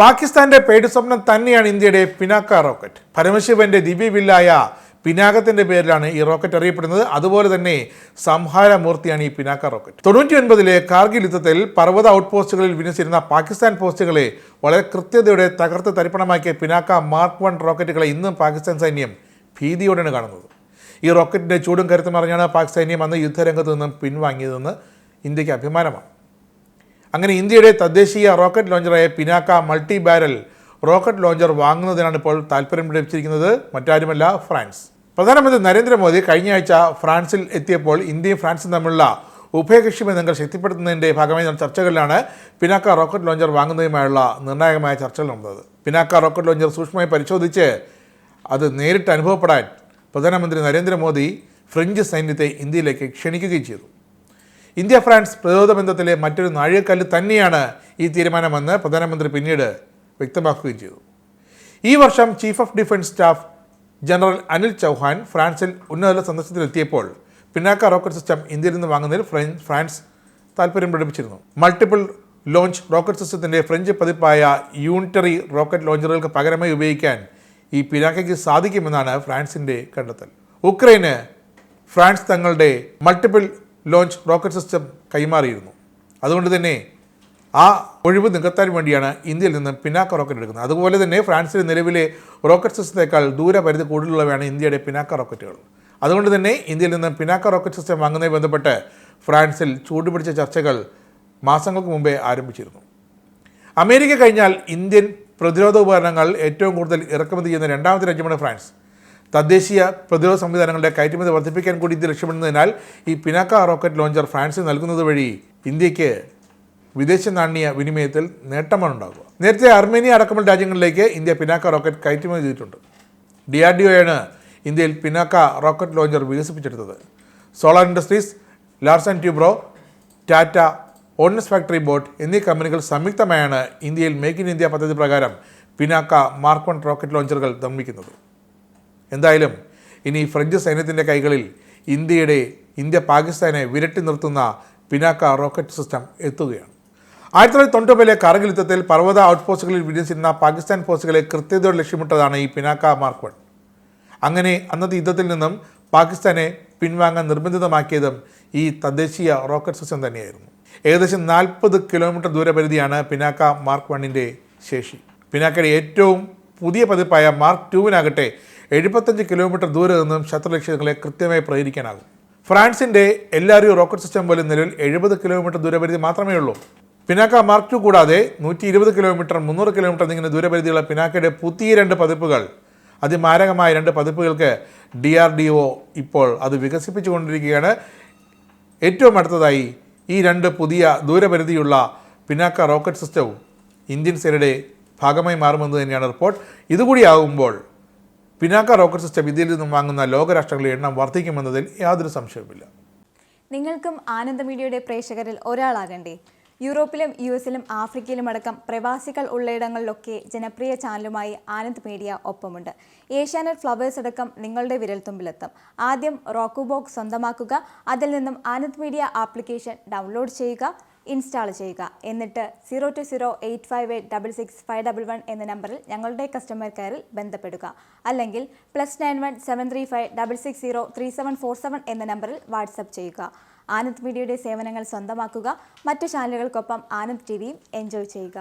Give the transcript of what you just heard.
പാകിസ്ഥാന്റെ പേടി സ്വപ്നം തന്നെയാണ് ഇന്ത്യയുടെ പിനാക്ക റോക്കറ്റ്. പരമശിവന്റെ ദിവ്യവില്ലായ പിനാകത്തിന്റെ പേരിലാണ് ഈ റോക്കറ്റ് അറിയപ്പെടുന്നത്. അതുപോലെ തന്നെ സംഹാരമൂർത്തിയാണ് ഈ പിനാക്ക റോക്കറ്റ്. 99-ലെ കാർഗിൽ യുദ്ധത്തിൽ പർവ്വത ഔട്ട് പോസ്റ്റുകളിൽ വിന്യസിച്ചിരുന്ന പാകിസ്ഥാൻ പോസ്റ്റുകളെ വളരെ കൃത്യതയോടെ തകർത്ത് തരിപ്പണമാക്കിയ പിനാക്ക മാർക്ക് 1 റോക്കറ്റുകളെ ഇന്നും പാകിസ്ഥാൻ സൈന്യം ഭീതിയോടെയാണ് കാണുന്നത്. ഈ റോക്കറ്റിന്റെ ചൂടും കരുത്തും അറിഞ്ഞാണ് പാക് സൈന്യം അന്ന് യുദ്ധരംഗത്ത് നിന്നും പിൻവാങ്ങിയതെന്ന് ഇന്ത്യക്ക് അഭിമാനമാണ്. അങ്ങനെ ഇന്ത്യയുടെ തദ്ദേശീയ റോക്കറ്റ് ലോഞ്ചറായ Pinaka multi barrel rocket launcher വാങ്ങുന്നതിനാണ് ഇപ്പോൾ താല്പര്യം ലഭിച്ചിരിക്കുന്നത്. മറ്റാരുമല്ല, ഫ്രാൻസ്. പ്രധാനമന്ത്രി നരേന്ദ്രമോദി കഴിഞ്ഞ ആഴ്ച ഫ്രാൻസിൽ എത്തിയപ്പോൾ ഇന്ത്യയും ഫ്രാൻസും തമ്മിലുള്ള ഉഭയകക്ഷി ബന്ധങ്ങൾ ശക്തിപ്പെടുത്തുന്നതിൻ്റെ ഭാഗമായി നടന്ന ചർച്ചകളിലാണ് പിനാക്ക റോക്കറ്റ് ലോഞ്ചർ വാങ്ങുന്നതുമായുള്ള നിർണായകമായ ചർച്ചകൾ നടന്നത്. പിനാക്ക റോക്കറ്റ് ലോഞ്ചർ സൂക്ഷ്മമായി പരിശോധിച്ച് അത് നേരിട്ട് അനുഭവപ്പെടാൻ പ്രധാനമന്ത്രി നരേന്ദ്രമോദി ഫ്രഞ്ച് സൈന്യത്തെ ഇന്ത്യയിലേക്ക് ക്ഷണിക്കുകയും ചെയ്തു. ഇന്ത്യ ഫ്രാൻസ് പ്രതിരോധ ബന്ധത്തിലെ മറ്റൊരു നാഴികക്കല്ല് തന്നെയാണ് ഈ തീരുമാനമെന്ന് പ്രധാനമന്ത്രി പിന്നീട് വ്യക്തമാക്കുകയും ചെയ്തു. ഈ വർഷം chief of defence staff general Anil Chauhan ഫ്രാൻസിൽ ഉന്നതതല സന്ദർശനത്തിലെത്തിയപ്പോൾ പിനാക്ക റോക്കറ്റ് സിസ്റ്റം ഇന്ത്യയിൽ നിന്ന് വാങ്ങുന്നതിൽ ഫ്രാൻസ് താല്പര്യം പ്രകടിപ്പിച്ചിരുന്നു. മൾട്ടിപ്പിൾ ലോഞ്ച് റോക്കറ്റ് സിസ്റ്റത്തിൻ്റെ ഫ്രഞ്ച് പതിപ്പായ യൂണിറ്ററി റോക്കറ്റ് ലോഞ്ചറുകൾക്ക് പകരമായി ഉപയോഗിക്കാൻ ഈ പിനാക്കയ്ക്ക് സാധിക്കുമെന്നാണ് ഫ്രാൻസിൻ്റെ കണ്ടെത്തൽ. ഉക്രൈന് ഫ്രാൻസ് തങ്ങളുടെ മൾട്ടിപ്പിൾ ലോഞ്ച് റോക്കറ്റ് സിസ്റ്റം കൈമാറിയിരുന്നു. അതുകൊണ്ട് തന്നെ ആ ഒഴിവ് നികത്താൻ വേണ്ടിയാണ് ഇന്ത്യയിൽ നിന്ന് പിനാക്ക റോക്കറ്റ് എടുക്കുന്നത്. അതുപോലെ തന്നെ ഫ്രാൻസിലെ നിലവിലെ റോക്കറ്റ് സിസ്റ്റത്തേക്കാൾ ദൂരപരിധി കൂടുതലുള്ളവയാണ് ഇന്ത്യയുടെ പിനാക്ക റോക്കറ്റുകൾ. അതുകൊണ്ട് തന്നെ ഇന്ത്യയിൽ നിന്ന് പിനാക്ക റോക്കറ്റ് സിസ്റ്റം വാങ്ങുന്നതുമായി ബന്ധപ്പെട്ട് ഫ്രാൻസിൽ ചൂടുപിടിച്ച ചർച്ചകൾ മാസങ്ങൾക്ക് മുമ്പേ ആരംഭിച്ചിരുന്നു. അമേരിക്ക കഴിഞ്ഞാൽ ഇന്ത്യൻ പ്രതിരോധ ഉപകരണങ്ങൾ ഏറ്റവും കൂടുതൽ ഇറക്കുമതി ചെയ്യുന്ന രണ്ടാമത്തെ രാജ്യമാണ് ഫ്രാൻസ്. തദ്ദേശീയ പ്രതിരോധ സംവിധാനങ്ങളുടെ കയറ്റുമതി വർദ്ധിപ്പിക്കാൻ കൂടി ഇന്ത്യ ലക്ഷ്യമിടുന്നതിനാൽ ഈ പിനാക്ക റോക്കറ്റ് ലോഞ്ചർ ഫ്രാൻസിൽ നൽകുന്നത് വഴി ഇന്ത്യക്ക് വിദേശ നാണ്യ വിനിമയത്തിൽ നേട്ടമാണ് ഉണ്ടാകുക. നേരത്തെ അർമേനിയ അടക്കമുള്ള രാജ്യങ്ങളിലേക്ക് ഇന്ത്യ പിനാക്ക റോക്കറ്റ് കയറ്റുമതി ചെയ്തിട്ടുണ്ട്. DRDO ആണ് ഇന്ത്യയിൽ പിനാക്ക റോക്കറ്റ് ലോഞ്ചർ വികസിപ്പിച്ചെടുത്തത്. Solar industries, Larsen and Toubro, Tata, ordinance factory boat എന്നീ കമ്പനികൾ സംയുക്തമായാണ് ഇന്ത്യയിൽ മേക്ക് ഇൻ ഇന്ത്യ പദ്ധതി പ്രകാരം പിനാക്ക മാർക്ക് 1 റോക്കറ്റ് ലോഞ്ചറുകൾ നിർമ്മിക്കുന്നത്. എന്തായാലും ഇനി ഫ്രഞ്ച് സൈന്യത്തിൻ്റെ കൈകളിൽ ഇന്ത്യ പാകിസ്ഥാനെ വിരട്ടി നിർത്തുന്ന പിനാക്ക റോക്കറ്റ് സിസ്റ്റം എത്തുകയാണ്. 1999-ലെ കാർഗിൽ യുദ്ധത്തിൽ പർവ്വത ഔട്ട് പോസ്റ്റുകളിൽ വിന്യസിച്ചിരുന്ന പാകിസ്ഥാൻ പോസ്റ്റുകളെ കൃത്യതയോടെ ലക്ഷ്യമിട്ടതാണ് ഈ പിനാക്ക മാർക്ക് 1. അങ്ങനെ അന്നത്തെ യുദ്ധത്തിൽ നിന്നും പാകിസ്ഥാനെ പിൻവാങ്ങാൻ നിർബന്ധിതമാക്കിയതും ഈ തദ്ദേശീയ റോക്കറ്റ് സിസ്റ്റം തന്നെയായിരുന്നു. ഏകദേശം 40 കിലോമീറ്റർ ദൂരപരിധിയാണ് പിനാക്ക മാർക്ക് 1-ൻ്റെ ശേഷി. പിനാക്കയുടെ ഏറ്റവും പുതിയ പതിപ്പായ മാർക്ക് 2-നാകട്ടെ 75 കിലോമീറ്റർ ദൂരെ നിന്നും ശത്രുലക്ഷ്യങ്ങളെ കൃത്യമായി പ്രഹരിക്കാനാകും. ഫ്രാൻസിൻ്റെ LRU റോക്കറ്റ് സിസ്റ്റം പോലും നിലവിൽ 70 കിലോമീറ്റർ ദൂരപരിധി മാത്രമേ ഉള്ളൂ. പിനാക്ക മാർക്ക് 2 കൂടാതെ 120 കിലോമീറ്റർ, 300 കിലോമീറ്റർ എന്നിങ്ങനെ ദൂരപരിധിയുള്ള പിനാക്കയുടെ പുതിയ 2 പതിപ്പുകൾ, അതിമാരകമായ 2 പതിപ്പുകൾക്ക് DRDO ഇപ്പോൾ അത് വികസിപ്പിച്ചുകൊണ്ടിരിക്കുകയാണ്. ഏറ്റവും അടുത്തതായി ഈ 2 പുതിയ ദൂരപരിധിയുള്ള പിനാക്ക റോക്കറ്റ് സിസ്റ്റവും ഇന്ത്യൻ സേനയുടെ ഭാഗമായി മാറുമെന്ന് തന്നെയാണ് റിപ്പോർട്ട്. ഇതുകൂടിയാകുമ്പോൾ പിനാക്ക റോക്കറ്റ് സിസ്റ്റം ഇന്ത്യയിൽ നിന്നും വാങ്ങുന്ന ലോകരാഷ്ട്രങ്ങളുടെ എണ്ണം വർദ്ധിക്കുമെന്നതിൽ യാതൊരു സംശയവുമില്ല. നിങ്ങൾക്കും ആനന്ദ മീഡിയയുടെ പ്രേക്ഷകരിൽ ഒരാളാകണ്ടേ? യൂറോപ്പിലും US-ലും ആഫ്രിക്കയിലും അടക്കം പ്രവാസികൾ ഉള്ളയിടങ്ങളിലൊക്കെ ജനപ്രിയ ചാനലുമായി ആനന്ദ് മീഡിയ ഒപ്പമുണ്ട്. ഏഷ്യാനെറ്റ് ഫ്ലവേഴ്സ് അടക്കം നിങ്ങളുടെ വിരൽത്തുമ്പിലെത്തും. ആദ്യം റോക്കു ബോക്സ് സ്വന്തമാക്കുക. അതിൽ നിന്നും ആനന്ദ് മീഡിയ ആപ്ലിക്കേഷൻ ഡൗൺലോഡ് ചെയ്യുക, ഇൻസ്റ്റാൾ ചെയ്യുക. എന്നിട്ട് 02085866511 എന്ന നമ്പറിൽ ഞങ്ങളുടെ കസ്റ്റമർ കെയറിൽ ബന്ധപ്പെടുക. അല്ലെങ്കിൽ +91 735 660 3747 എന്ന നമ്പറിൽ വാട്സപ്പ് ചെയ്യുക. ആനന്ദ് മീഡിയയുടെ സേവനങ്ങൾ സ്വന്തമാക്കുക. മറ്റു ചാനലുകൾക്കൊപ്പം ആനന്ദ് TVയും എൻജോയ് ചെയ്യുക.